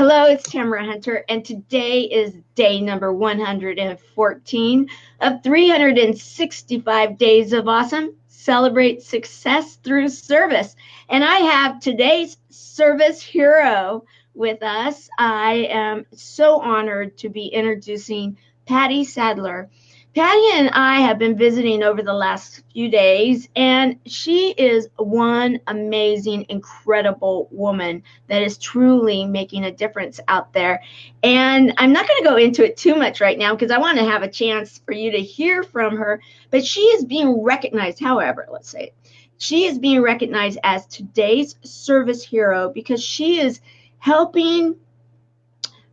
Hello, it's Tamara Hunter, and today is day number 114 of 365 Days of Awesome. Celebrate success through service. And I have today's service hero with us. I am so honored to be introducing Pattie Sadler. Pattie and I have been visiting over the last few days, and she is one amazing, incredible woman that is truly making a difference out there. And I'm not going to go into it too much right now because I want to have a chance for you to hear from her. But she is being recognized, however, let's say, she is being recognized as today's service hero because she is helping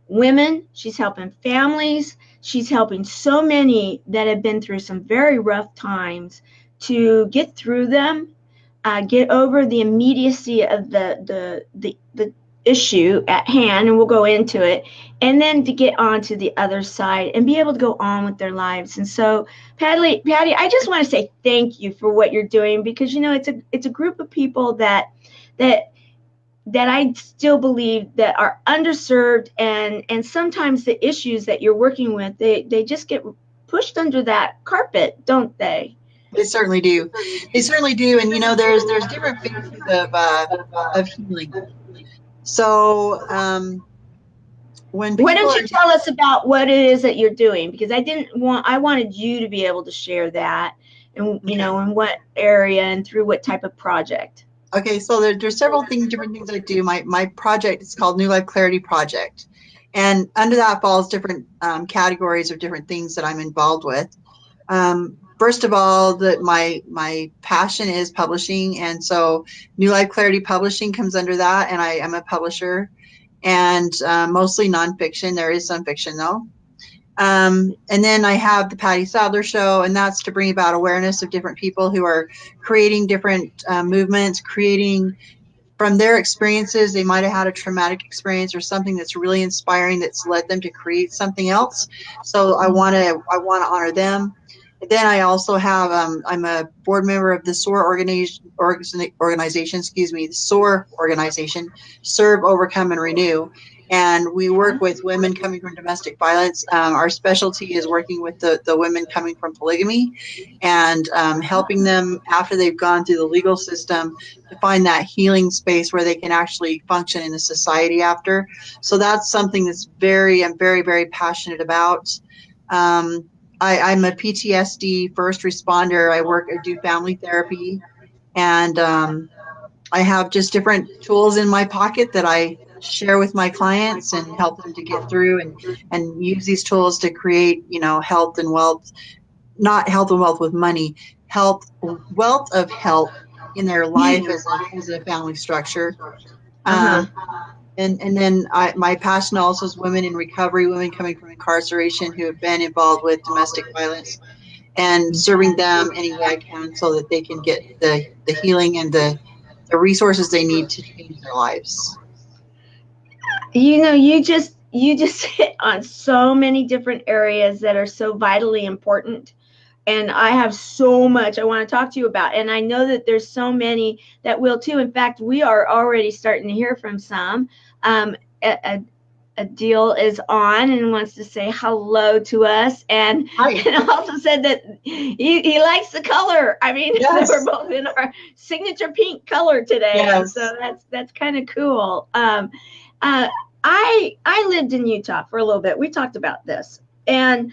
women, she's helping families, she's helping so many that have been through some very rough times to get through them, get over the immediacy of the issue at hand, and we'll go into it, and then to get on to the other side and be able to go on with their lives. And so, Pattie, I just want to say thank you for what you're doing, because it's a group of people that I still believe that are underserved, and sometimes the issues that you're working with, they just get pushed under that carpet, don't they? They certainly do. They certainly do. And there's different phases of healing. So when people why don't you tell us about what it is that you're doing? Because I wanted you to be able to share that, and in what area and through what type of project. Okay, so there's several different things I do. My project is called New Life Clarity Project, and under that falls different categories of different things that I'm involved with. First of all, my passion is publishing, and so New Life Clarity Publishing comes under that, and I am a publisher, and mostly nonfiction. There is some fiction though. And then I have the Pattie Sadler Show, and that's to bring about awareness of different people who are creating different movements, creating from their experiences. They might have had a traumatic experience or something that's really inspiring that's led them to create something else. So I want to honor them. And then I also have I'm a board member of the SOAR organization, the SOAR organization, Serve, Overcome, and Renew. And we work with women coming from domestic violence. Our specialty is working with the women coming from polygamy, and helping them after they've gone through the legal system to find that healing space where they can actually function in the society after. So that's something that's I'm very, very passionate about. I'm a PTSD first responder. I do family therapy, and I have just different tools in my pocket that I share with my clients and help them to get through, and use these tools to create, health and wealth, not health and wealth with money, wealth of health in their life as a family structure. And then my passion also is women in recovery, women coming from incarceration who have been involved with domestic violence, and serving them any way I can so that they can get the healing and the resources they need to change their lives. You just hit on so many different areas that are so vitally important, and I have so much I want to talk to you about, and I know that there's so many that will too. In fact, we are already starting to hear from some. Adil is on and wants to say hello to us, and also said that he likes the color. I mean, yes. We're both in our signature pink color today, yes. So that's kind of cool. I lived in Utah for a little bit. We talked about this, and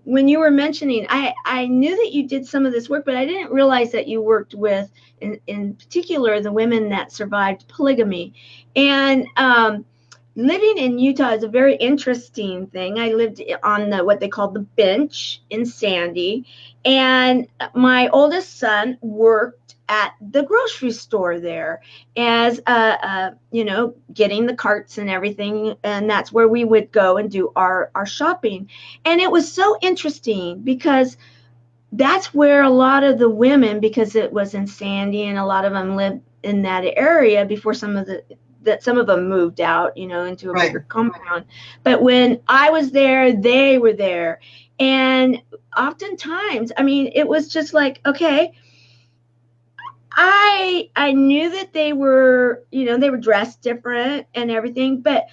when you were mentioning, I knew that you did some of this work, but I didn't realize that you worked with, in particular, the women that survived polygamy. And living in Utah is a very interesting thing. I lived on what they call the bench in Sandy, and my oldest son worked at the grocery store there as getting the carts and everything, and that's where we would go and do our shopping. And it was so interesting because that's where a lot of the women, because it was in Sandy and a lot of them lived in that area before some of them moved out, into a bigger compound. But when I was there, they were there. And oftentimes, it was just like, okay, I knew that they were dressed different and everything, but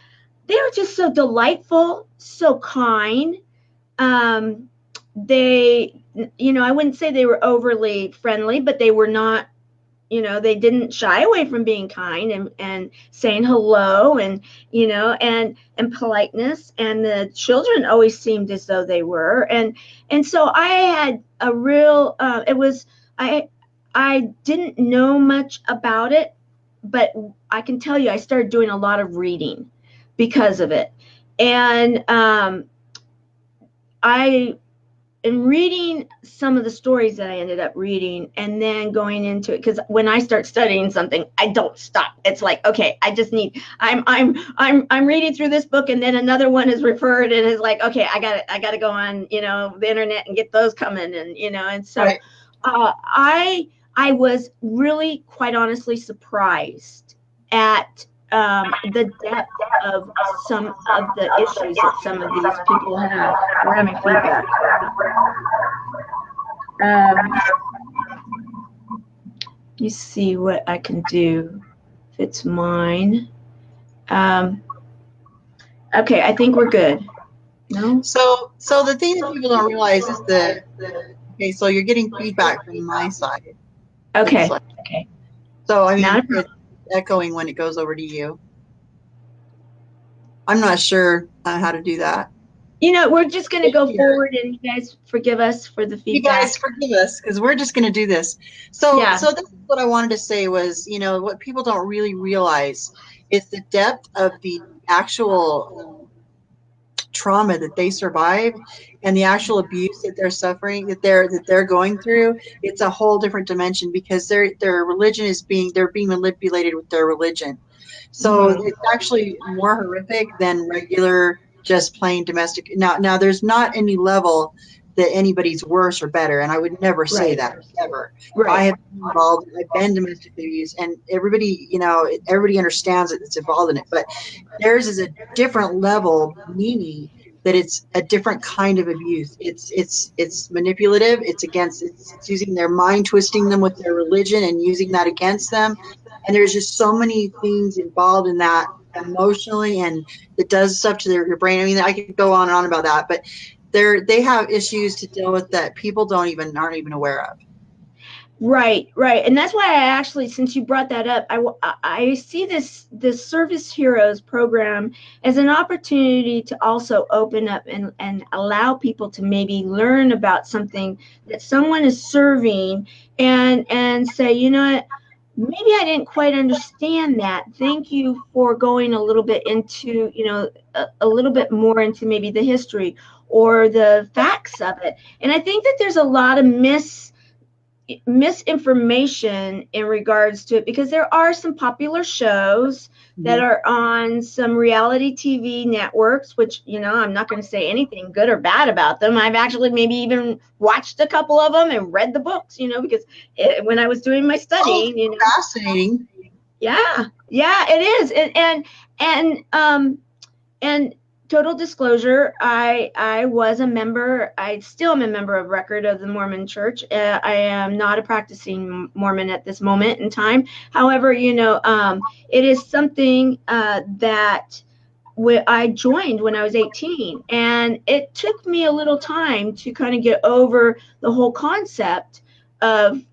they were just so delightful, so kind. They, I wouldn't say they were overly friendly, but they were not, they didn't shy away from being kind and saying hello and, and politeness. And the children always seemed as though they were. And so I had a real, I didn't know much about it, but I can tell you, I started doing a lot of reading because of it. And in reading some of the stories that I ended up reading and then going into it, because when I start studying something, I don't stop. It's like, okay, I'm reading through this book and then another one is referred and is like, okay, I gotta go on, the internet and get those coming and so right. I was really, quite honestly, surprised at the depth of some of the issues that some of these people have. We're having feedback. You see what I can do if it's mine. Okay, I think we're good. No? So the thing that people don't realize is okay, so you're getting feedback from my side. Okay. Okay. So I mean, it's echoing when it goes over to you. I'm not sure how to do that. We're just going to go forward, and you guys forgive us for the feedback. You guys forgive us because we're just going to do this. So this is what I wanted to say was, what people don't really realize is the depth of the actual trauma that they survive and the actual abuse that they're suffering, that they're going through. It's a whole different dimension because their religion they're being manipulated with their religion. So it's actually more horrific than regular, just plain domestic. Now there's not any level that anybody's worse or better, and I would never say that ever. Right. I have been involved. I've been domestically abused, and everybody, everybody understands that it's involved in it. But theirs is a different level, meaning that it's a different kind of abuse. It's manipulative. It's using their mind, twisting them with their religion, and using that against them. And there's just so many things involved in that emotionally, and it does stuff to their brain. I mean, I could go on and on about that, but they have issues to deal with that people aren't even aware of. Right. And that's why I actually, since you brought that up, I see this Service Heroes program as an opportunity to also open up and allow people to maybe learn about something that someone is serving and say, you know what, maybe I didn't quite understand that. Thank you for going a little bit into, a little bit more into maybe the history or the facts of it. And I think that there's a lot of misinformation in regards to it, because there are some popular shows that are on some reality TV networks, which, I'm not going to say anything good or bad about them. I've actually maybe even watched a couple of them and read the books, because when I was doing my studying, fascinating. Yeah, it is. And total disclosure, I was a member, I still am a member of record of the Mormon Church. I am not a practicing Mormon at this moment in time. However, it is something that I joined when I was 18. And it took me a little time to kind of get over the whole concept of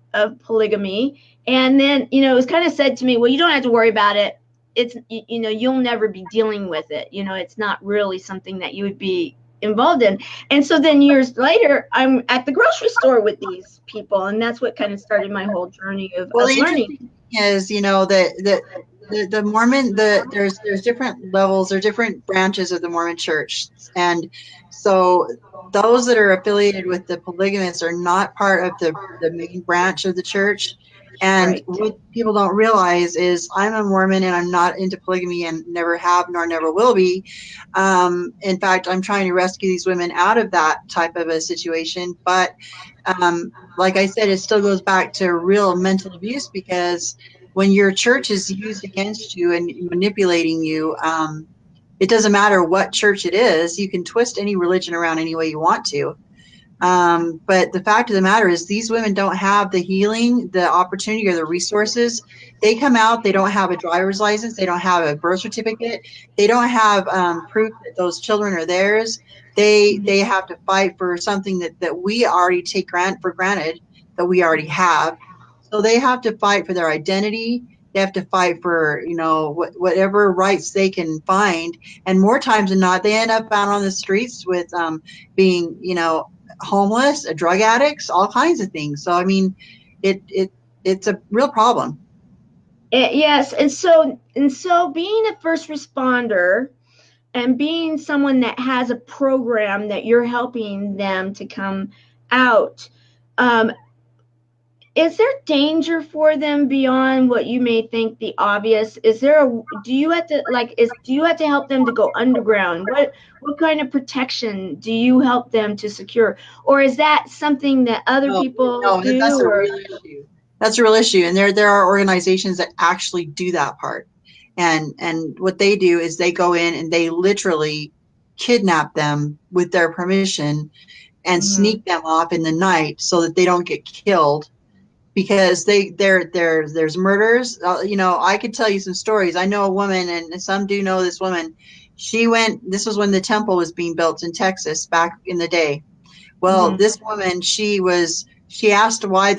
polygamy. And then, it was kind of said to me, well, you don't have to worry about it. It's, you'll never be dealing with it. It's not really something that you would be involved in. And so then years later, I'm at the grocery store with these people. And that's what kind of started my whole journey of learning. Is, that the Mormon, there's different levels or different branches of the Mormon Church. And so those that are affiliated with the polygamists are not part of the main branch of the church. And what people don't realize is I'm a Mormon and I'm not into polygamy and never have nor never will be. In fact, I'm trying to rescue these women out of that type of a situation. But like I said, it still goes back to real mental abuse, because when your church is used against you and manipulating you, it doesn't matter what church it is. You can twist any religion around any way you want to. But the fact of the matter is these women don't have the healing, the opportunity, or the resources. They come out, they don't have a driver's license, they don't have a birth certificate, they don't have proof that those children are theirs. They have to fight for something that we already take for granted, that we already have. So they have to fight for their identity. They have to fight for, whatever rights they can find. And more times than not, they end up out on the streets with being, homeless, drug addicts, all kinds of things. So I mean, it's a real problem. Yes, and so being a first responder and being someone that has a program that you're helping them to come out, is there danger for them beyond what you may think the obvious? Do you have to help them to go underground? What kind of protection do you help them to secure? Or is that something that other people do? That's a real issue. That's a real issue. And there are organizations that actually do that part. And what they do is they go in and they literally kidnap them with their permission and sneak them off in the night so that they don't get killed. Because there's murders. I could tell you some stories. I know a woman, and some do know this woman. This was when the temple was being built in Texas back in the day. Well, this woman, she asked why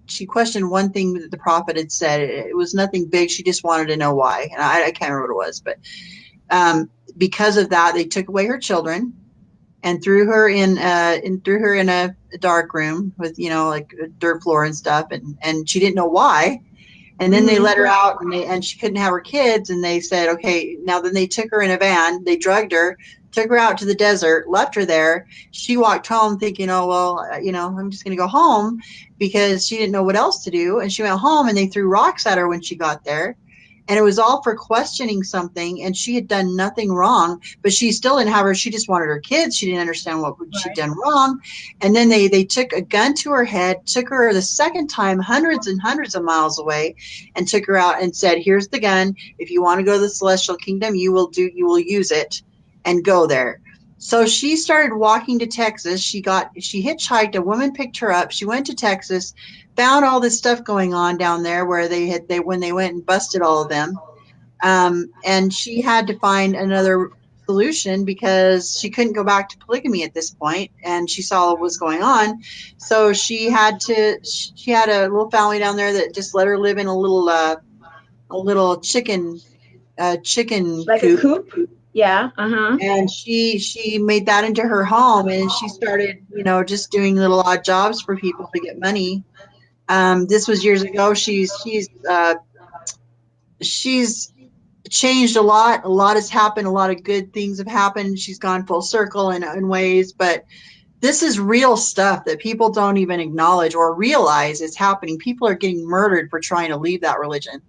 she questioned one thing that the prophet had said. It was nothing big. She just wanted to know why. And I can't remember what it was, but because of that, they took away her children and threw her in a dark room with, like a dirt floor and stuff. And she didn't know why. And then they let her out and she couldn't have her kids. And they said, okay, now then they took her in a van, they drugged her, took her out to the desert, left her there. She walked home thinking, oh, well, I'm just going to go home, because she didn't know what else to do. And she went home and they threw rocks at her when she got there. And it was all for questioning something, and she had done nothing wrong, but she still didn't have her. She just wanted her kids. She didn't understand what she'd done wrong. And then they took a gun to her head, took her the second time hundreds and hundreds of miles away, and took her out and said, here's the gun. If you want to go to the celestial kingdom, you will use it and go there. So she started walking to Texas. She hitchhiked. A woman picked her up. She went to Texas, found all this stuff going on down there where when they went and busted all of them. And she had to find another solution because she couldn't go back to polygamy at this point, and she saw what was going on. So she had a little family down there that just let her live in a little chicken like coop. A coop? Yeah. And she made that into her home, and she started, just doing little odd jobs for people to get money. This was years ago. She's changed a lot. A lot has happened. A lot of good things have happened. She's gone full circle in ways, but this is real stuff that people don't even acknowledge or realize is happening. People are getting murdered for trying to leave that religion.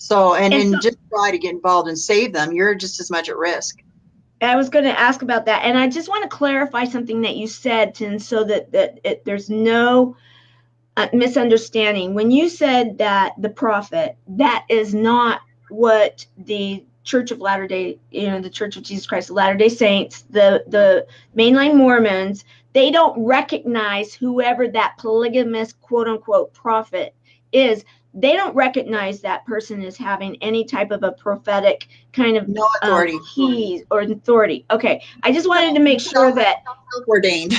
So, and just try to get involved and save them, you're just as much at risk. I was going to ask about that. And I just want to clarify something that you said, so that there's no misunderstanding. When you said that the prophet, that is not what the Church of Latter-day, the Church of Jesus Christ of Latter-day Saints, the mainline Mormons, they don't recognize whoever that polygamous quote unquote prophet is. They don't recognize that person as having any type of a prophetic kind of authority. Keys or authority. Okay. I just wanted to make sure that ordained.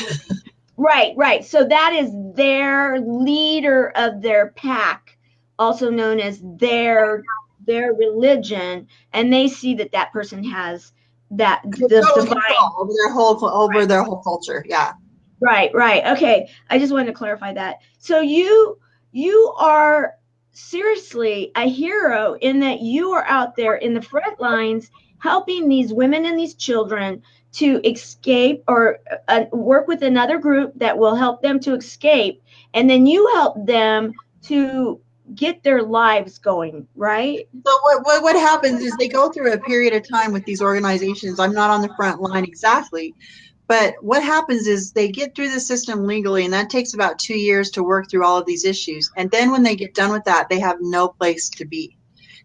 Right. So that is their leader of their pack, also known as their religion, and they see that person has that divine over their whole culture. Yeah. Right. Okay. I just wanted to clarify that. So you are seriously a hero in that you are out there in the front lines helping these women and these children to escape, or work with another group that will help them to escape, and then you help them to get their lives going, right? So what happens is they go through a period of time with these organizations. I'm not on the front line exactly, but what happens is they get through the system legally, and that takes about 2 years to work through all of these issues. And then when they get done with that, they have no place to be.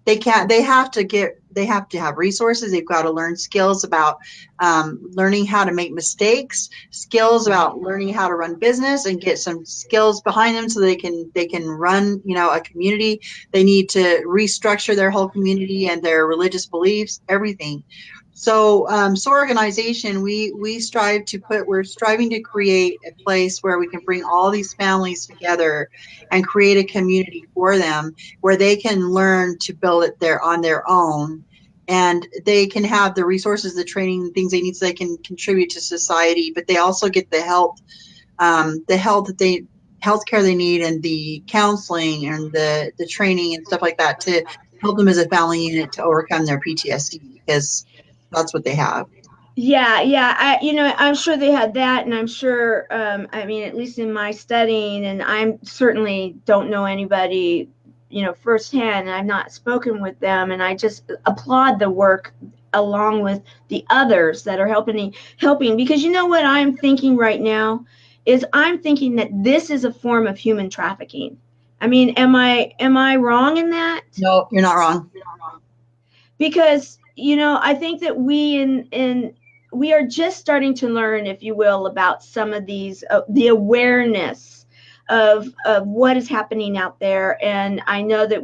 they have to have resources. They've got to learn skills about learning how to make mistakes, skills about learning how to run business, and get some skills behind them so they can run, a community. They need to restructure their whole community and their religious beliefs, everything. So, organization, we're striving to create a place where we can bring all these families together and create a community for them where they can learn to build it on their own, and they can have the resources, the training, the things they need so they can contribute to society, but they also get the help, healthcare they need, and the counseling and the training and stuff like that to help them as a family unit to overcome their PTSD, because that's what they have. Yeah, I'm sure they had that, and I'm sure, I mean, at least in my studying, and I'm certainly don't know anybody, firsthand, and I've not spoken with them, and I just applaud the work along with the others that are helping, because what I'm thinking right now is I'm thinking that this is a form of human trafficking. I mean, am I wrong in that? No, you're not wrong. Because I think that we are just starting to learn, if you will, about some of these, the awareness of what is happening out there. And I know that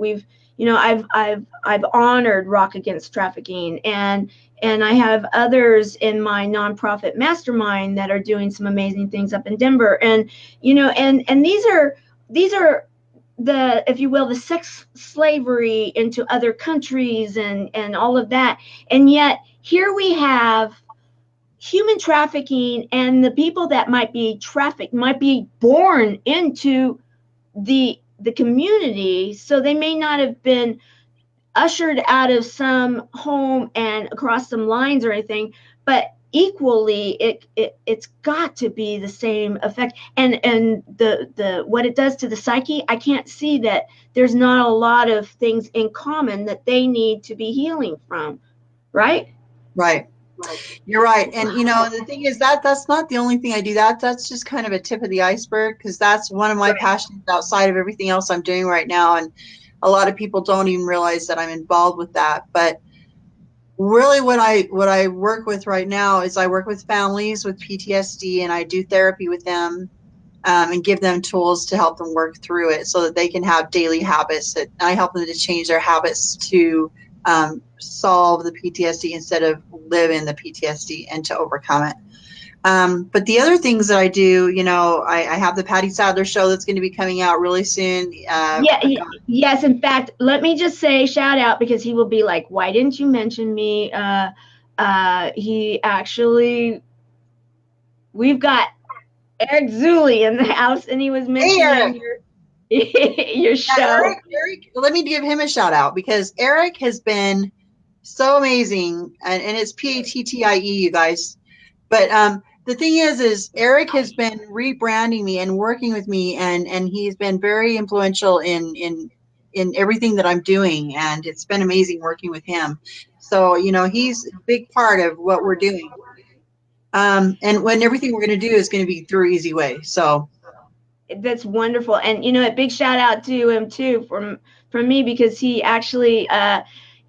I've honored Rock Against Trafficking, and I have others in my nonprofit mastermind that are doing some amazing things up in Denver. And and these are the, if you will, the sex slavery into other countries and all of that. And yet here we have human trafficking, and the people that might be trafficked might be born into the community, so they may not have been ushered out of some home and across some lines or anything, but equally it's got to be the same effect, and the what it does to the psyche. I can't see that there's not a lot of things in common that they need to be healing from, right? You're right. And the thing is that's not the only thing I do. That's just kind of a tip of the iceberg, because that's one of my passions outside of everything else I'm doing right now. And a lot of people don't even realize that I'm involved with that. But really what I work with right now is I work with families with PTSD, and I do therapy with them, and give them tools to help them work through it so that they can have daily habits. That I help them to change their habits to solve the PTSD instead of live in the PTSD, and to overcome it. But the other things that I do, I have the Pattie Sadler show that's going to be coming out really soon. Yes. In fact, let me just say shout out, because he will be like, why didn't you mention me? He actually, we've got Eric Zuley in the house, and he was mentioning your show. Eric, let me give him a shout out, because Eric has been so amazing, and it's Pattie, you guys. But the thing is Eric has been rebranding me and working with me, and he's been very influential in everything that I'm doing, and it's been amazing working with him. So he's a big part of what we're doing. And when everything we're going to do is going to be through Easy Way. So that's wonderful. And a big shout out to him too from me, because he actually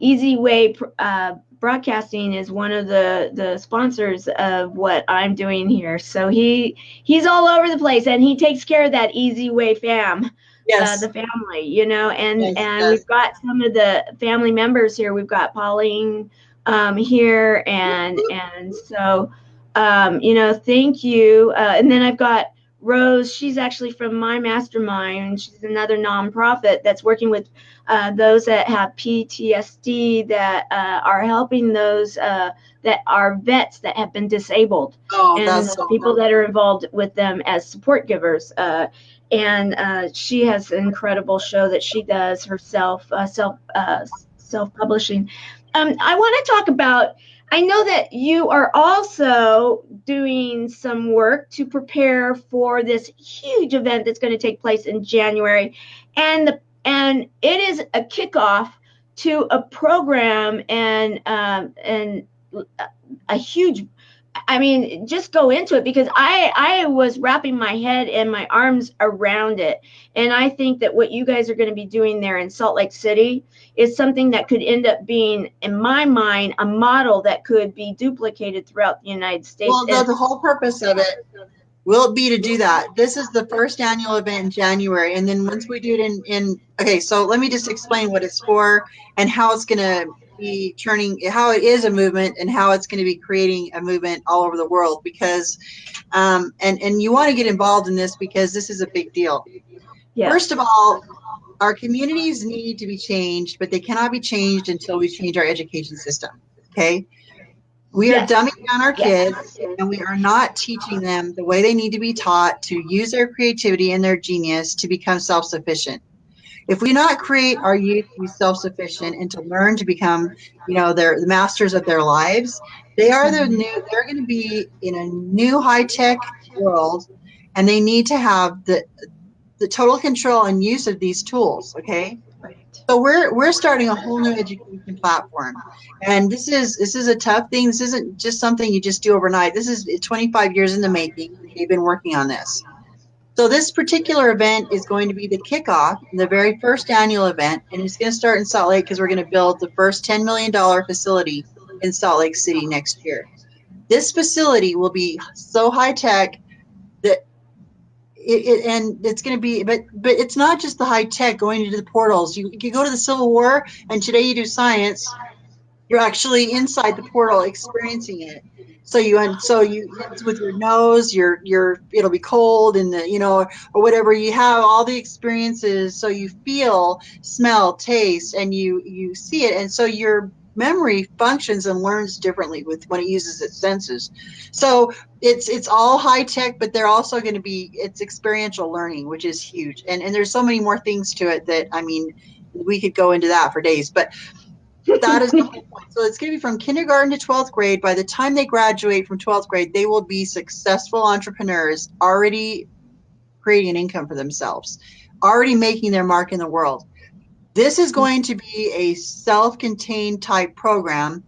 Easy Way Broadcasting is one of the sponsors of what I'm doing here. So he's all over the place, and he takes care of that Easy Way fam. Yes. The family, and we've got some of the family members here. We've got Pauline here, and so thank you. And then I've got Rose. She's actually from my mastermind. She's another nonprofit that's working with those that have PTSD, that are helping those that are vets that have been disabled, and so people that are involved with them as support givers. And she has an incredible show that she does herself, self-publishing. I want to talk about, I know that you are also doing some work to prepare for this huge event that's going to take place in January. And it is a kickoff to a program and a huge I mean, just go into it, because I was wrapping my head and my arms around it. And I think that what you guys are going to be doing there in Salt Lake City is something that could end up being, in my mind, a model that could be duplicated throughout the United States. Well, the whole purpose of it will be to do that. This is the first annual event in January. And then once we do it okay, so let me just explain what it's for and how it's going to be how it is a movement and how it's going to be creating a movement all over the world, because, and you want to get involved in this because this is a big deal. Yeah. First of all, our communities need to be changed, but they cannot be changed until we change our education system. Okay. We are dumbing down our kids, and we are not teaching them the way they need to be taught to use their creativity and their genius to become self-sufficient. If we not create our youth to be self-sufficient and to learn to become, the masters of their lives, they're going to be in a new high-tech world, and they need to have the total control and use of these tools. Okay. So we're starting a whole new education platform, and this is a tough thing. This isn't just something you just do overnight. This is 25 years in the making. They've been working on this. So this particular event is going to be the kickoff, the very first annual event, and it's going to start in Salt Lake because we're going to build the first $10 million facility in Salt Lake City next year. This facility will be so high tech that and it's going to be, but it's not just the high tech going into the portals. You go to the Civil War, and today you do science. You're actually inside the portal experiencing it. So you with your nose, it'll be cold, and or whatever. You have all the experiences, so you feel, smell, taste, and you see it, and so your memory functions and learns differently when it uses its senses. So it's all high tech, but they're also going to be, it's experiential learning, which is huge. And there's so many more things to it that, I mean, we could go into that for days, but that is the whole point. So it's going to be from kindergarten to 12th grade. By the time they graduate from 12th grade, they will be successful entrepreneurs, already creating an income for themselves, already making their mark in the world. This is going to be a self-contained type program.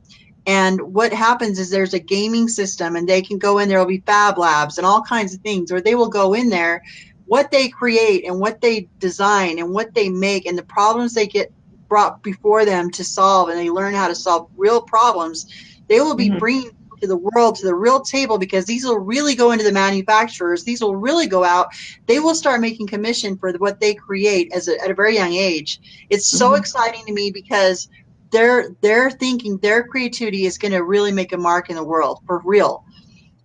And what happens is there's a gaming system, and they can go in there. There'll be fab labs and all kinds of things where they will go in there, what they create and what they design and what they make and the problems they get brought before them to solve, and they learn how to solve real problems. They will be bringing to the world, to the real table, because these will really go into the manufacturers. These will really go out. They will start making commission for what they create at a very young age. It's so exciting to me because they're thinking their creativity is going to really make a mark in the world for real.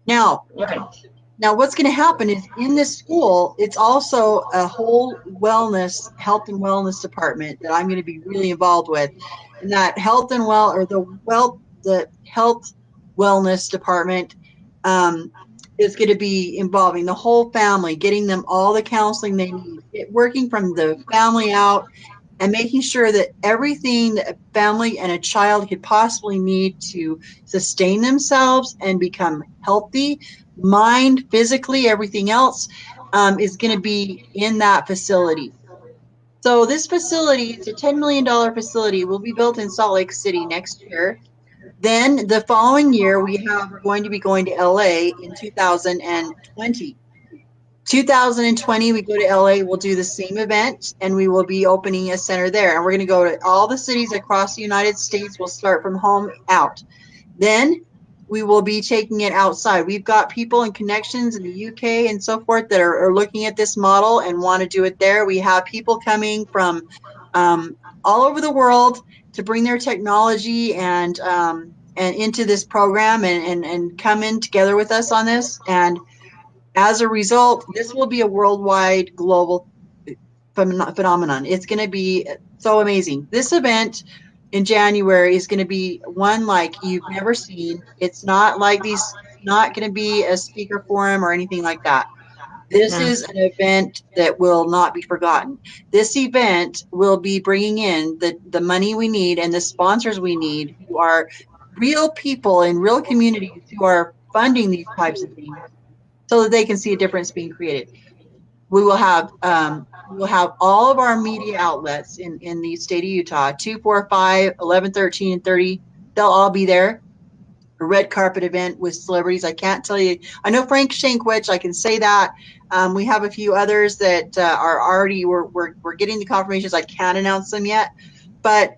Now what's going to happen is in this school, it's also a whole health and wellness department that I'm going to be really involved with. And that health and the health wellness department is going to be involving the whole family, getting them all the counseling they need, working from the family out, and making sure that everything that a family and a child could possibly need to sustain themselves and become healthy, mind, physically, everything else, is going to be in that facility. So this facility, it's a $10 million facility, will be built in Salt Lake City next year. Then the following year, we're going to be going to LA in 2020. 2020, we go to LA, we'll do the same event, and we will be opening a center there. And we're going to go to all the cities across the United States. We'll start from home out. Then we will be taking it outside. We've got people and connections in the UK and so forth that are looking at this model and want to do it there. We have people coming from all over the world to bring their technology and into this program and come in together with us on this. And as a result, this will be a worldwide global phenomenon. It's going to be so amazing. This event in January is going to be one like you've never seen. It's not like not going to be a speaker forum or anything like that. This is an event that will not be forgotten. This event will be bringing in the money we need and the sponsors we need, who are real people in real communities who are funding these types of things, so that they can see a difference being created. We will have all of our media outlets in the state of Utah, 2, 4, 5, 11, 13, and 30. They'll all be there. a red carpet event with celebrities. I can't tell you. I know Frank Shankwich, I can say that. We have a few others that are already, we're getting the confirmations. I can't announce them yet, but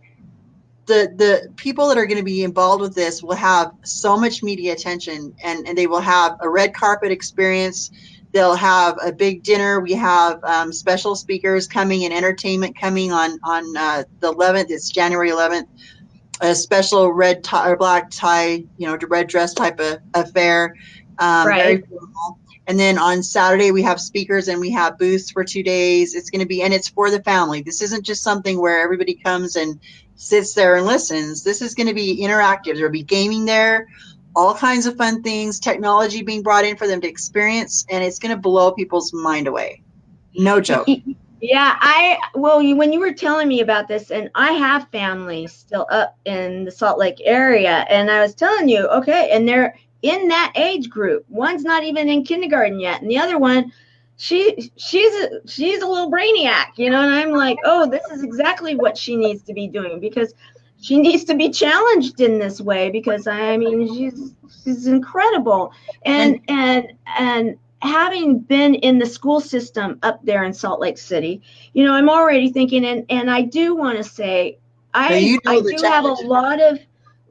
the people that are going to be involved with this will have so much media attention, and they will have a red carpet experience. They'll have a big dinner. We have special speakers coming and entertainment coming on the 11th. It's January 11th. A special red tie or black tie, red dress type of affair. Very formal. And then on Saturday, we have speakers and we have booths for 2 days. It's going to be, and it's for the family. This isn't just something where everybody comes and sits there and listens. This is going to be interactive. There'll be gaming there, all kinds of fun things, technology being brought in for them to experience, and it's going to blow people's mind away. No joke. Yeah, when you were telling me about this, and I have family still up in the Salt Lake area, and I was telling you, okay, and they're in that age group. One's not even in kindergarten yet, and the other one, she's a little brainiac, and I'm like, oh, this is exactly what she needs to be doing, because she needs to be challenged in this way, because I mean, she's incredible, and having been in the school system up there in Salt Lake City, I'm already thinking, and I do want to say, I do have a lot of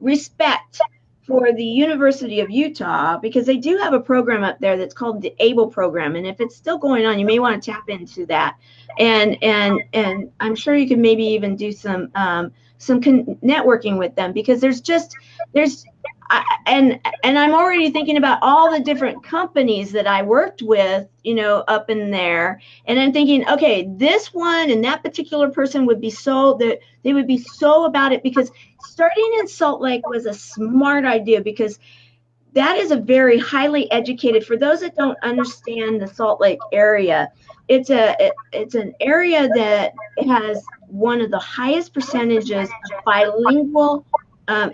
respect for the University of Utah, because they do have a program up there that's called the ABLE program, and if it's still going on, you may want to tap into that, and I'm sure you could maybe even do some networking with them, because and I'm already thinking about all the different companies that I worked with, up in there. And I'm thinking, okay, this one and that particular person would be they would be so about it, because starting in Salt Lake was a smart idea, because that is a very highly educated, for those that don't understand the Salt Lake area, it's an area that has one of the highest percentages of bilingual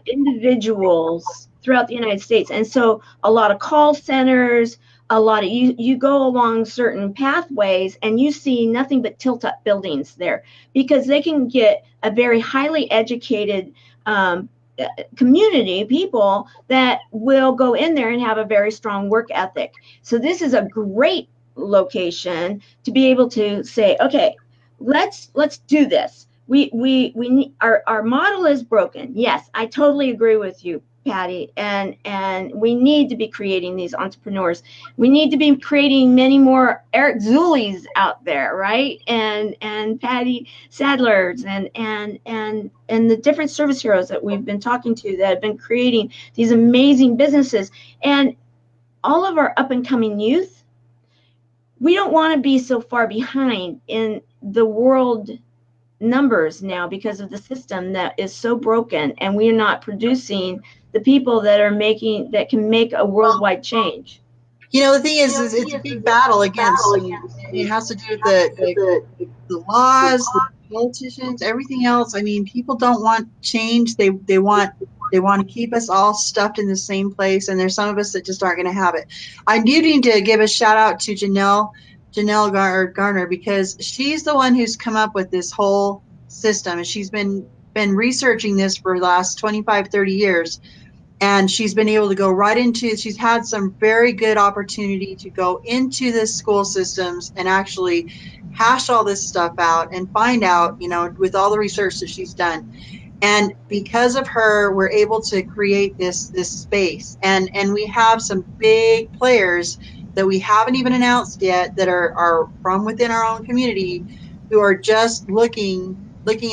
individuals throughout the United States. And so a lot of call centers, a lot of you go along certain pathways and you see nothing but tilt-up buildings there, because they can get a very highly educated community, people that will go in there and have a very strong work ethic. So this is a great location to be able to say, okay, let's do this. We need, our model is broken. Yes, I totally agree with you, Patty, and we need to be creating these entrepreneurs. We need to be creating many more Eric Zulis out there, right? And Pattie Sadlers and the different service heroes that we've been talking to that have been creating these amazing businesses. And all of our up and coming youth, we don't want to be so far behind in the world numbers now, because of the system that is so broken, and we're not producing the people that can make a worldwide change. The thing is it's a big battle against, it has to do with the laws, the politicians, everything else. I mean, people don't want change. They want to keep us all stuffed in the same place, and there's some of us that just aren't going to have it. I do need to give a shout out to Janelle Garner, because she's the one who's come up with this whole system, and she's been researching this for the last 25-30 years, and she's been able to go right into, she's had some very good opportunity to go into the school systems and actually hash all this stuff out and find out, with all the research that she's done. And because of her, we're able to create this space, and we have some big players that we haven't even announced yet that are from within our own community, who are just looking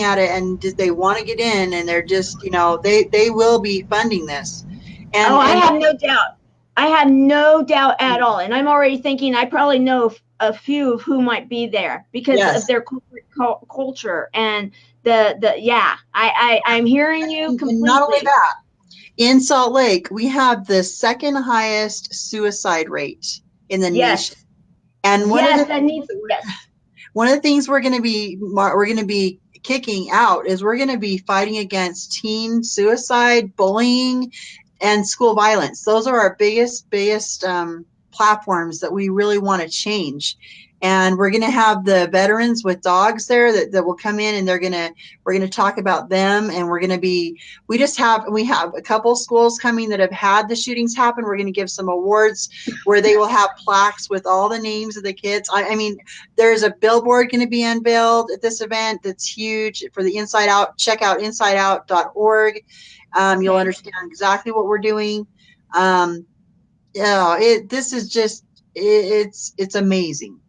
at it, and they want to get in, and they're just, they will be funding this. And I have no doubt. I have no doubt at all. And I'm already thinking I probably know a few of who might be there because of their corporate culture and I'm hearing you completely. And not only that, in Salt Lake, we have the second highest suicide rate in the nation. And one of the things we're going to be kicking out is we're going to be fighting against teen suicide, bullying, and school violence. Those are our biggest platforms that we really want to change. And we're going to have the veterans with dogs there that will come in, and we're going to talk about them. And we have a couple schools coming that have had the shootings happen. We're going to give some awards where they will have plaques with all the names of the kids. I mean, there's a billboard going to be unveiled at this event that's huge for the Inside Out. Check out insideout.org. You'll understand exactly what we're doing. This is just, it's amazing.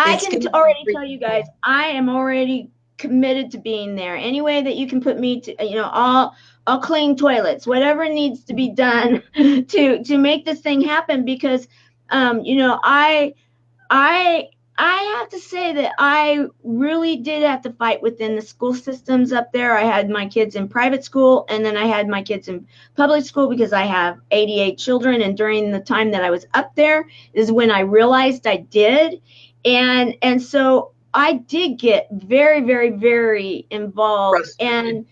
I can already tell you guys, I am already committed to being there. Any way that you can put me to, I'll clean toilets, whatever needs to be done to make this thing happen. Because, I have to say that I really did have to fight within the school systems up there. I had my kids in private school, and then I had my kids in public school because I have 88 children. And during the time that I was up there is when I realized I did. And so I did get very, very, very involved. And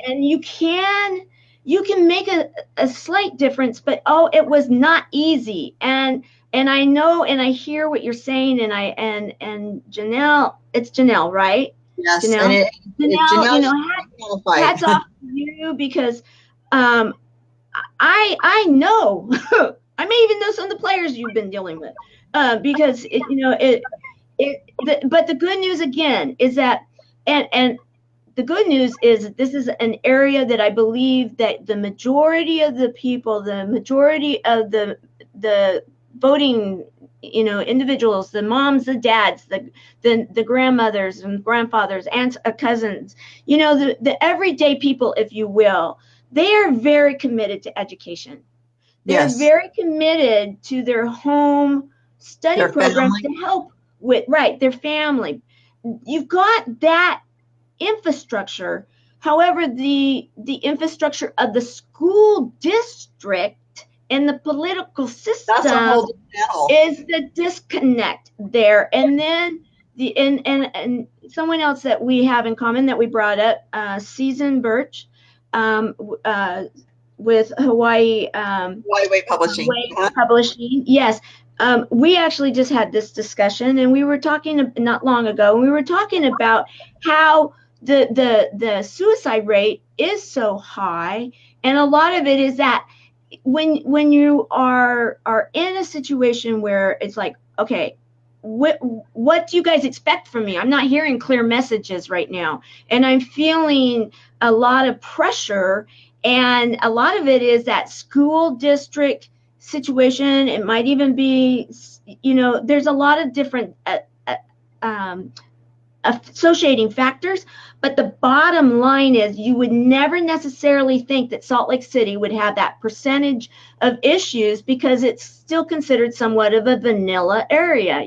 you can make a slight difference, but it was not easy. And I know, and I hear what you're saying, and Janelle, it's Janelle, right? Yes. Janelle, hats off to you, because I know, I may even know some of the players you've been dealing with, because but the good news again is that, and the good news is that this is an area that I believe that the majority of the people, the majority of the voting, individuals, the moms, the dads, the grandmothers and grandfathers, aunts, cousins, the everyday people, if you will, they are very committed to education. They're very committed to their home study programs to help with, their family. You've got that infrastructure. However, the infrastructure of the school district and the political system is the disconnect there. And then and someone else that we have in common that we brought up, Susan Birch, with Hawaii Way Publishing. Publishing, yes. We actually just had this discussion, and we were talking not long ago, and we were talking about how the suicide rate is so high, and a lot of it is that when you are in a situation where it's like, okay, what do you guys expect from me? I'm not hearing clear messages right now, and I'm feeling a lot of pressure, and a lot of it is that school district situation. It might even be, there's a lot of different associating factors, but the bottom line is you would never necessarily think that Salt Lake City would have that percentage of issues, because it's still considered somewhat of a vanilla area,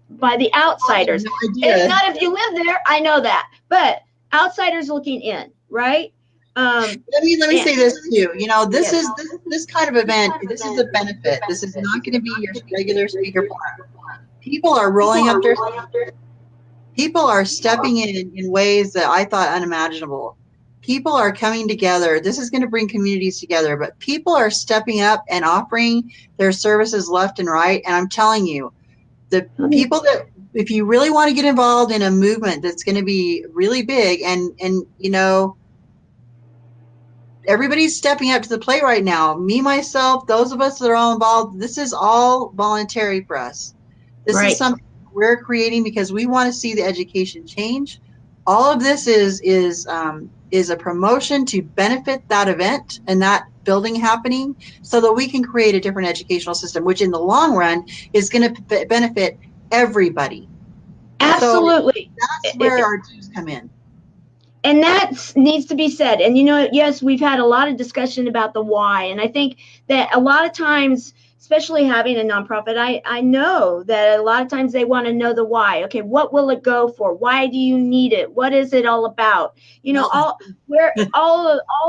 by the outsiders. It's not if you live there, I know that, but outsiders looking in, right? Let me say this too. This is this kind of event. This is a benefit. This is not going to be your regular speaker platform. People are rolling up their sleeves. People are stepping in ways that I thought unimaginable. People are coming together. This is going to bring communities together, but people are stepping up and offering their services left and right. And I'm telling you, the people that, if you really want to get involved in a movement that's going to be really big, and everybody's stepping up to the plate right now. Me, myself, those of us that are all involved, this is all voluntary for us. This is something we're creating because we want to see the education change. All of this is a promotion to benefit that event and that building happening, so that we can create a different educational system, which in the long run is going to benefit everybody. Absolutely. So that's where our dues come in. And that needs to be said. And, yes, we've had a lot of discussion about the why. And I think that a lot of times, especially having a nonprofit, I know that a lot of times they want to know the why. Okay, what will it go for? Why do you need it? What is it all about? All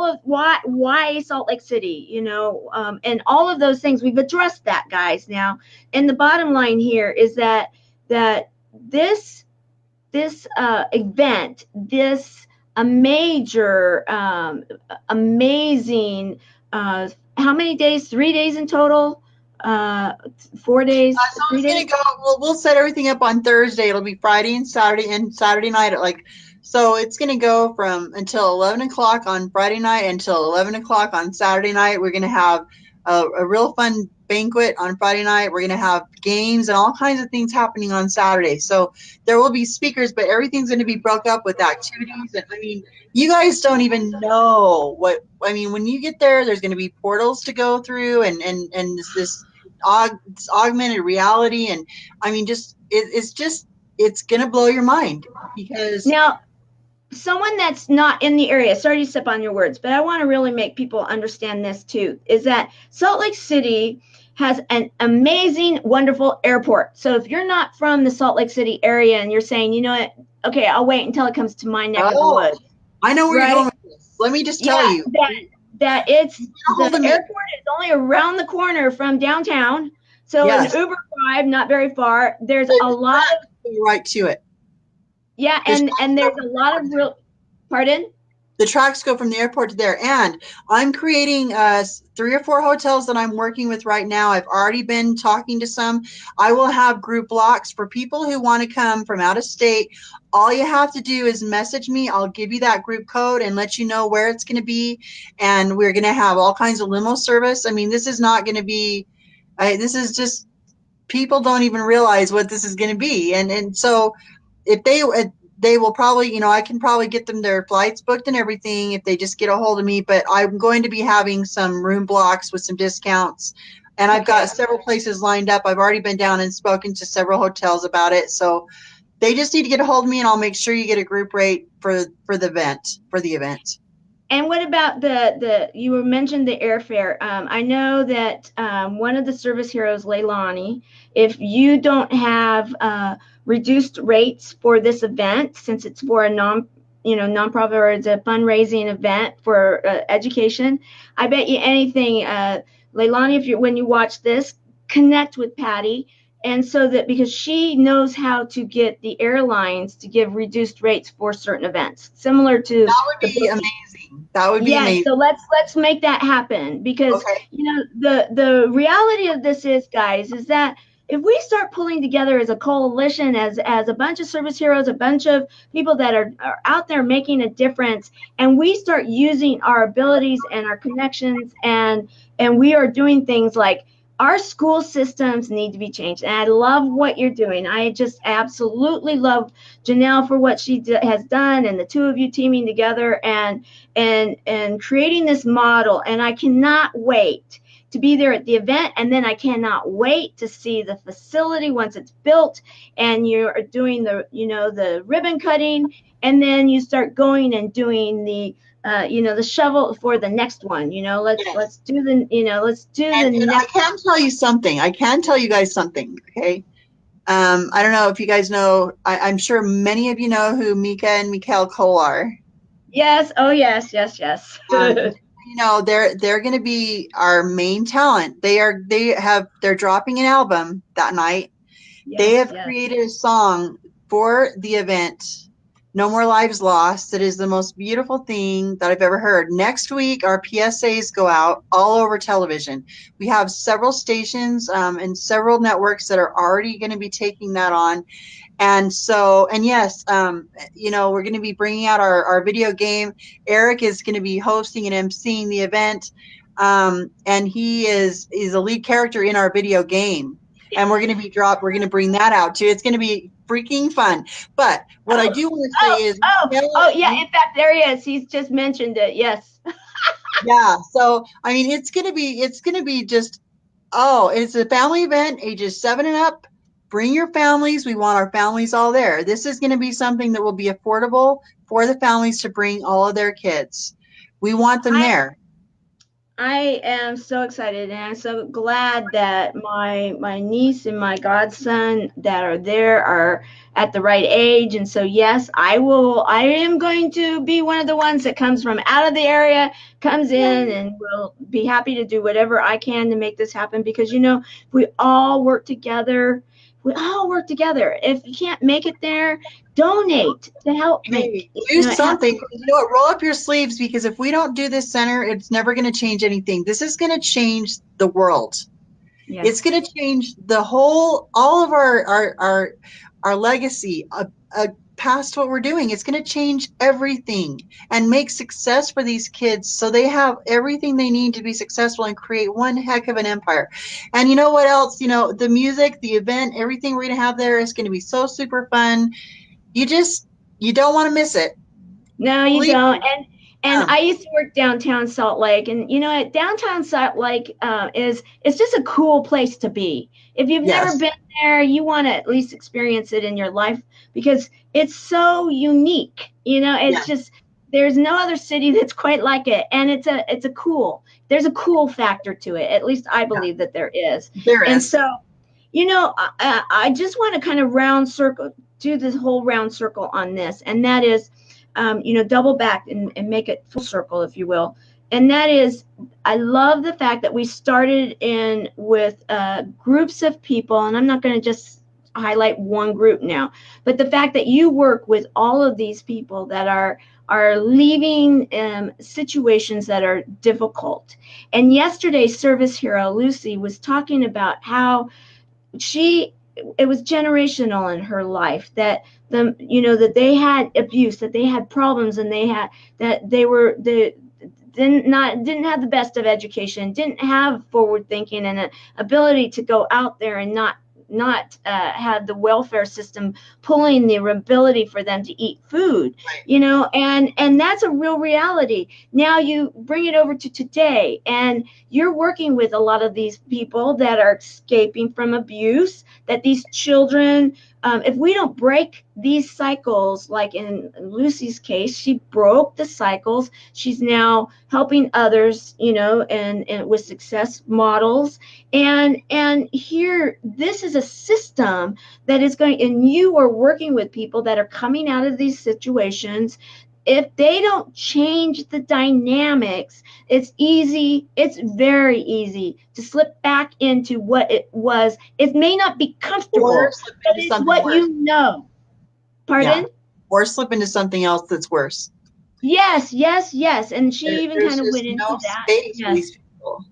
of why Salt Lake City, and all of those things. We've addressed that, guys, now. And the bottom line here is that this event, this a major, amazing, how many days? 3 days in total? 4 days, So 3 it's gonna days? go. We'll set everything up on Thursday. It'll be Friday and Saturday night at like. So it's gonna go from until 11 o'clock on Friday night until 11 o'clock on Saturday night. We're gonna have a real fun banquet on Friday night. We're gonna have games and all kinds of things happening on Saturday. So there will be speakers, but everything's gonna be broke up with activities. And I mean, you guys don't even know what. I mean, when you get there, there's gonna be portals to go through, and this augmented reality, and I mean, it's gonna blow your mind because Now, someone that's not in the area, sorry to step on your words, but I want to really make people understand this too, is that Salt Lake City has an amazing, wonderful airport. So if you're not from the Salt Lake City area and you're saying, you know what, okay, I'll wait until it comes to my neck of the woods. I know where you're going with this. Let me just tell you that the airport is only around the corner from downtown. So an Uber drive, not very far. There's a lot of right to it. Yeah, and there's a lot of real. Pardon? The tracks go from the airport to there, and I'm creating 3 or 4 hotels that I'm working with right now. I've already been talking to some. I will have group blocks for people who want to come from out of state. All you have to do is message me. I'll give you that group code and let you know where it's going to be. And we're going to have all kinds of limo service. I mean, this is not going to be. This is just people don't even realize what this is going to be, and so if they will probably, you know, I can probably get them their flights booked and everything if they just get a hold of me. But I'm going to be having some room blocks with some discounts, and I've got several places lined up. I've already been down and spoken to several hotels about it. So they just need to get a hold of me, and I'll make sure you get a group rate for the event. And what about you mentioned the airfare. I know that one of the service heroes, Leilani, if you don't have reduced rates for this event, since it's for a nonprofit or it's a fundraising event for education, I bet you anything, Leilani, when you watch this, connect with Pattie. And so that because she knows how to get the airlines to give reduced rates for certain events, similar to that would be amazing. That would be amazing. So let's make that happen because you know the reality of this is, guys, is that if we start pulling together as a coalition, as a bunch of service heroes, a bunch of people that are out there making a difference, and we start using our abilities and our connections, and we are doing things like our school systems need to be changed. And I love what you're doing. I just absolutely love Janelle for what she has done, and the two of you teaming together and creating this model. And I cannot wait to be there at the event. And then I cannot wait to see the facility once it's built and you're doing the ribbon cutting, and then you start going and doing the shovel for the next one. Let's do the next. I can tell you something. I can tell you guys something. Okay. I don't know if you guys know. I'm sure many of you know who Mika and Mikael Cole are. Yes. Oh, yes. They're going to be our main talent. They're dropping an album that night. They have created a song for the event, No More Lives Lost. That is the most beautiful thing that I've ever heard. Next week, our PSAs go out all over television. We have several stations and several networks that are already going to be taking that on. And yes, we're going to be bringing out our video game. Eric is going to be hosting and emceeing the event. And he is a lead character in our video game. And we're going to bring that out too. It's going to be freaking fun. But what I do want to say is, in fact, there he is. He's just mentioned it. Yes. Yeah. So I mean, it's going to be just, it's a family event, ages 7 and up. Bring your families. We want our families all there. This is going to be something that will be affordable for the families to bring all of their kids. We want them there. I am so excited, and I'm so glad that my niece and my godson that are there are at the right age. And so, yes, I am going to be one of the ones that comes from out of the area, comes in, and will be happy to do whatever I can to make this happen, because, we all work together. If you can't make it there, donate to help do something. Roll up your sleeves, because if we don't do this center, it's never going to change anything. This is going to change the world. Yeah. It's going to change the whole, all of our legacy past what we're doing. It's going to change everything and make success for these kids so they have everything they need to be successful and create one heck of an empire. And you know what else? You know, the music, the event, everything we're going to have there is going to be so super fun. You don't want to miss it. No, you Please don't. And come. I used to work downtown Salt Lake, and you know, downtown Salt Lake is it's just a cool place to be. If you've never Yes. been there, you want to at least experience it in your life because it's so unique. You know, it's Yes. just there's no other city that's quite like it, and it's a cool. There's a cool factor to it. At least I believe that there is. There And is. so, you know, I just want to kind of do this whole round circle on this, and that is you know, double back and make it full circle, if you will. And that is, I love the fact that we started in with groups of people, and I'm not going to just highlight one group now, but the fact that you work with all of these people that are leaving situations that are difficult. And yesterday, service hero Lucy was talking about how it was generational in her life that that they had abuse, that they had problems, and they didn't have the best of education, didn't have forward thinking and an ability to go out there and not have the welfare system pulling the ability for them to eat food, you know, and that's a real reality. Now you bring it over to today, and you're working with a lot of these people that are escaping from abuse, that these children, if we don't break these cycles, like in Lucy's case, she broke the cycles. She's now helping others, you know, and with success models. And here, this is a system that is going, and you are working with people that are coming out of these situations. If they don't change the dynamics, it's very easy to slip back into what it was. It may not be Or comfortable, slip but into it's something what worse. you know. Yeah. Pardon? Or slip into something else that's worse. Yes, yes, yes. And she even There's kind of just went into no that. space for Yes. these people.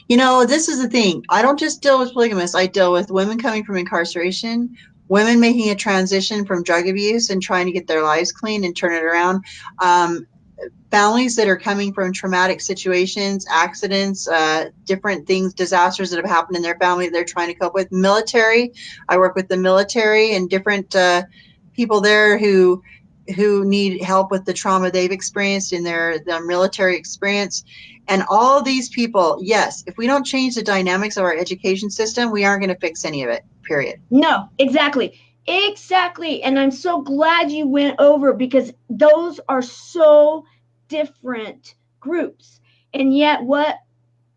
You know, this is the thing. I don't just deal with polygamists. I deal with women coming from incarceration, women making a transition from drug abuse and trying to get their lives clean and turn it around. Families that are coming from traumatic situations, accidents, different things, disasters that have happened in their family they're trying to cope with. Military. I work with the military and different people there who need help with the trauma they've experienced in their military experience. And all these people, yes, if we don't change the dynamics of our education system, we aren't going to fix any of it, period. No, exactly. Exactly. And I'm so glad you went over because those are so different groups. And yet, what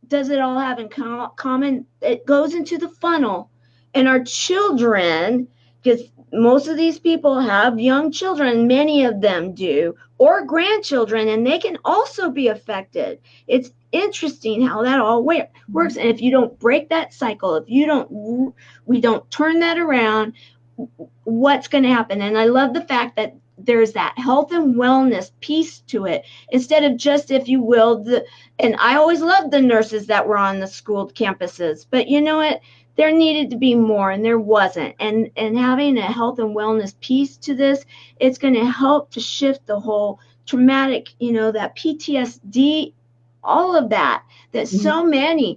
does it all have in common? It goes into the funnel, and our children, because most of these people have young children, many of them do, or grandchildren, and they can also be affected. It's interesting how that all works. And if you don't break that cycle, if we don't turn that around, what's going to happen? And I love the fact that there's that health and wellness piece to it instead of just, if you will, and I always loved the nurses that were on the school campuses, but you know what, there needed to be more, and there wasn't. And having a health and wellness piece to this, it's going to help to shift the whole traumatic, you know, that PTSD, all of that so many,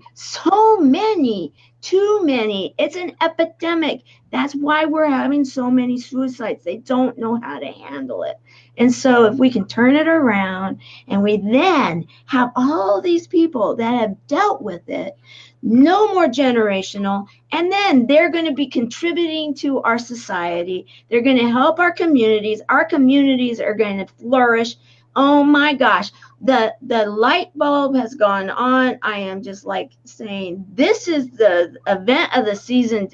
too many, it's an epidemic. That's why we're having so many suicides. They don't know how to handle it. And so if we can turn it around, and we then have all these people that have dealt with it, no more generational, and then they're going to be contributing to our society. They're going to help our communities. Our communities are going to flourish. Oh my gosh, the light bulb has gone on. I am just like saying, this is the event of the season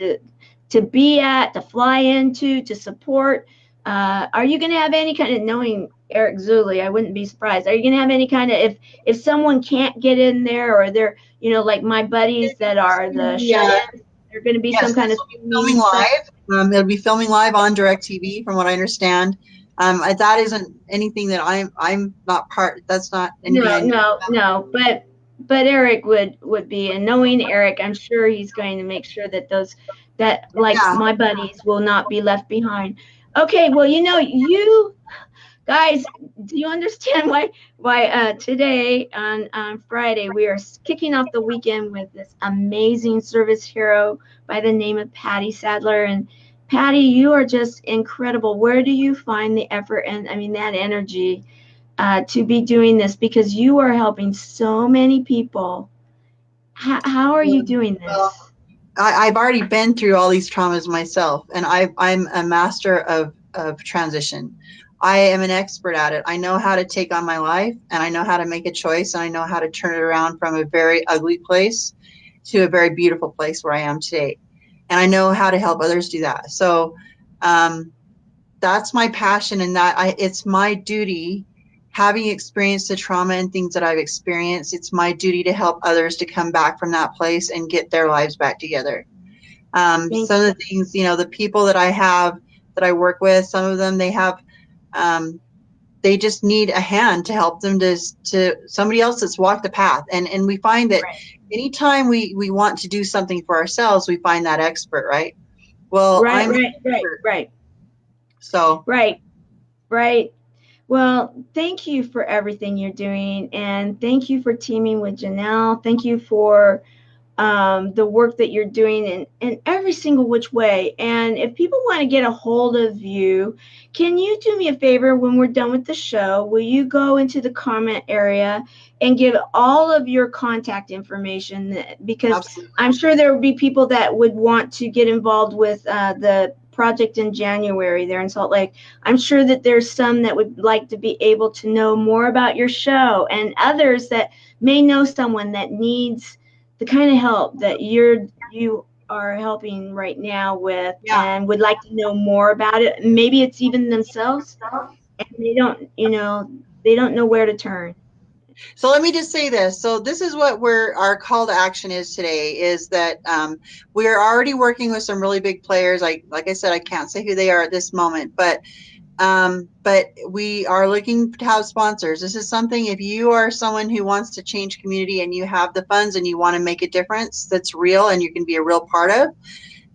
to be at, to fly into, to support. Are you going to have any kind of, knowing Eric Zuli, I wouldn't be surprised. Are you going to have any kind of, if someone can't get in there, or they're, you know, like my buddies that are the shut-ins, they're going to be some kind of filming live. It'll be filming live on DirecTV, from what I understand. That isn't anything that I'm not part. That's not anything. No. but Eric would be, and knowing Eric, I'm sure he's going to make sure that those that like Yeah. my buddies will not be left behind. Okay, well, you guys, do you understand why today on Friday we are kicking off the weekend with this amazing service hero by the name of Pattie Sadler? And Pattie, you are just incredible. Where do you find the effort and I mean that energy to be doing this? Because you are helping so many people. How are you doing Well, this? I've already been through all these traumas myself, and I'm a master of transition. I am an expert at it. I know how to take on my life, and I know how to make a choice, and I know how to turn it around from a very ugly place to a very beautiful place where I am today. And I know how to help others do that. So um, that's my passion, and it's my duty, having experienced the trauma and things that I've experienced, it's my duty to help others to come back from that place and get their lives back together. Thank Some you. of the things, the people that I have, that I work with, some of them, they just need a hand to help them to somebody else that's walked the path. And we find that Right. anytime we want to do something for ourselves, we find that expert, right? Well, Right, I'm the right, right, expert. right, So right, right. Well, thank you for everything you're doing, and thank you for teaming with Janelle. Thank you for the work that you're doing in every single which way. And if people want to get a hold of you, can you do me a favor when we're done with the show? Will you go into the comment area and give all of your contact information? Because absolutely. I'm sure there will be people that would want to get involved with the project in January there in Salt Lake. I'm sure that there's some that would like to be able to know more about your show, and others that may know someone that needs the kind of help that you are helping right now with Yeah. and would like to know more about it. Maybe it's even themselves and they don't know where to turn. So let me just say this. So this is what our call to action is today, is that we're already working with some really big players. Like I said, I can't say who they are at this moment, but we are looking to have sponsors. This is something, if you are someone who wants to change community and you have the funds and you want to make a difference that's real and you can be a real part of,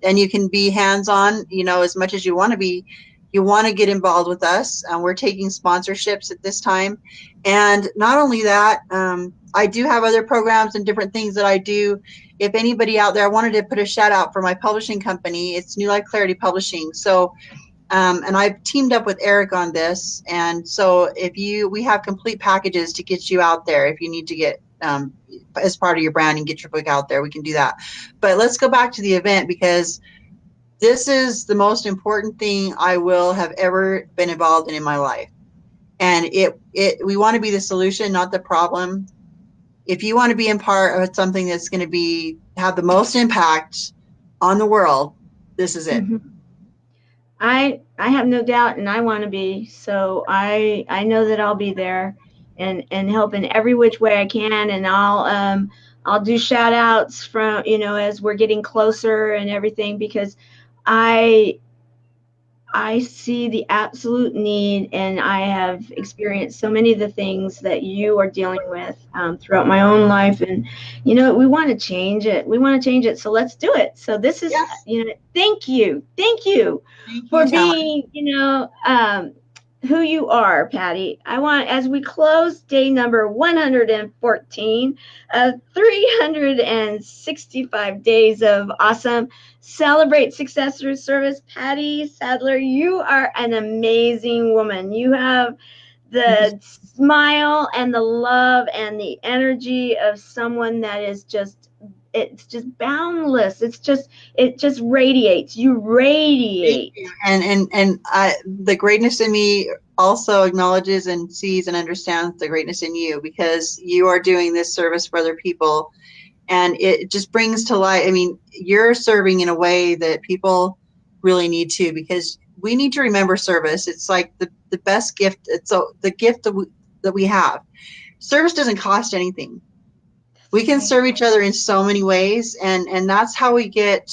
and you can be hands-on, as much as you want to be, you want to get involved with us. We're taking sponsorships at this time. And not only that, I do have other programs and different things that I do. If anybody out there, I wanted to put a shout out for my publishing company. It's New Life Clarity Publishing. So and I've teamed up with Eric on this. And so we have complete packages to get you out there. If you need to get, as part of your branding, get your book out there, we can do that. But let's go back to the event, because this is the most important thing I will have ever been involved in my life. And we want to be the solution, not the problem. If you want to be in part of something that's going to have the most impact on the world, this is it. Mm-hmm. I have no doubt, and I want to be. So I know that I'll be there and help in every which way I can, and I'll do shout outs from as we're getting closer and everything, because I I see the absolute need, and I have experienced so many of the things that you are dealing with throughout my own life. And, we want to change it. We want to change it. So let's do it. So this is, Yes. thank you. Thank you Thank you, for Tamara. being, who you are, Pattie. I want, as we close day number 114 of 365 days of awesome, celebrate success through service. Pattie Sadler, you are an amazing woman. You have the smile and the love and the energy of someone that is it's just boundless. It just radiates. You Thank radiate. you. And the greatness in me also acknowledges and sees and understands the greatness in you, because you are doing this service for other people, and it just brings to light. I mean, you're serving in a way that people really need to, because we need to remember service. It's like the best gift. It's the gift that we have. Service doesn't cost anything. We can serve each other in so many ways, and that's how we get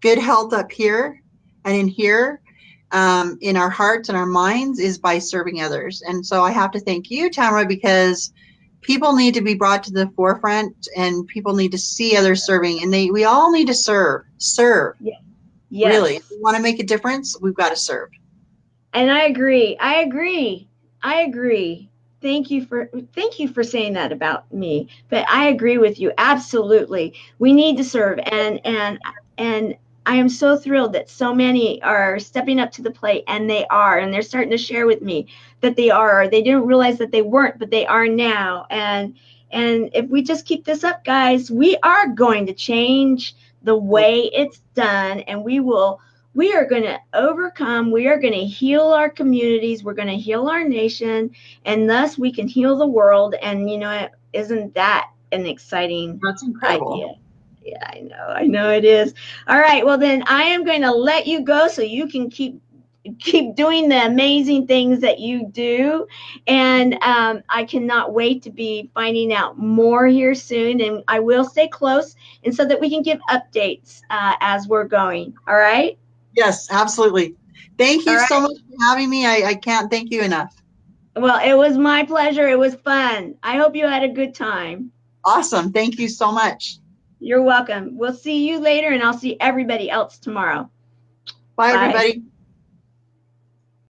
good health up here and in here, in our hearts and our minds, is by serving others. And so I have to thank you, Tamara, because people need to be brought to the forefront, and people need to see others serving, and we all need to serve. Yeah. Really, if Yes. we want to make a difference, we've got to serve. And I agree. I agree. I agree. Thank you for saying that about me. But I agree with you. Absolutely. We need to serve, and I am so thrilled that so many are stepping up to the plate, and they're starting to share with me that they are, or they didn't realize that they weren't, but they are now. And if we just keep this up, guys, we are going to change the way it's done, and we are going to overcome. We are going to heal our communities. We're going to heal our nation, and thus we can heal the world. And isn't that an exciting That's incredible. idea? Yeah, I know it is. All right, well then I am going to let you go so you can keep doing the amazing things that you do, and I cannot wait to be finding out more here soon, and I will stay close, and so that we can give updates as we're going. All right. Yes, absolutely. Thank you All so right. much for having me. I can't thank you enough. Well, it was my pleasure. It was fun. I hope you had a good time. Awesome. Thank you so much. You're welcome. We'll see you later, and I'll see everybody else tomorrow. Bye, Bye. everybody.